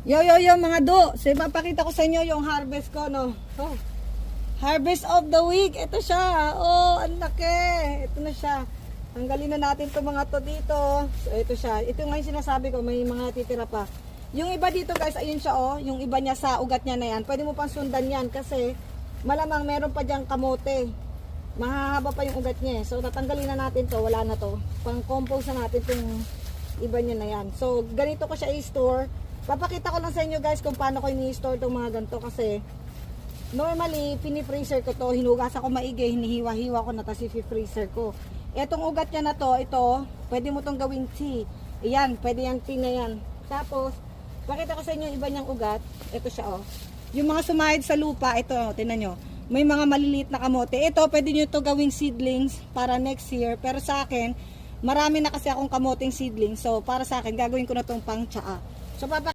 Yo mga do. So ipapakita ko sa inyo yung harvest ko, no. Oh. Harvest of the week. Ito siya. Oh, ang laki. Ito na siya. Tanggalin na natin itong mga to dito. So ito siya. Ito nga yung sinasabi ko, may mga titira pa. Yung iba dito guys, ayun siya oh. Yung iba niya sa ugat niya na yan. Pwede mo pang sundan yan kasi malamang meron pa diyang kamote. Mahahaba pa yung ugat niya. So tatanggalin na natin to. Wala na to. Pang-compose na natin itong iba niya na yan. So ganito ko siya i-store. Papakita ko lang sa inyo guys kung paano ko ini-store itong mga ganito kasi normally pini-freezer ko to, hinugas ako maigi, hinihiwa-hiwa ko na tapos i-freezer ko. Etong ugat niya na to, ito, pwede mo tong gawing tea. Ayan, pwede yung tea na yan. Tapos, pakita ko sa inyo yung iba niyang ugat. Ito siya oh. Yung mga sumahid sa lupa, ito, tingnan nyo. May mga maliliit na kamote. Ito, pwede nyo to gawing seedlings para next year. Pero sa akin, marami na kasi akong kamoteng seedlings. So, para sa akin, gagawin ko na tong pang tsaa. So,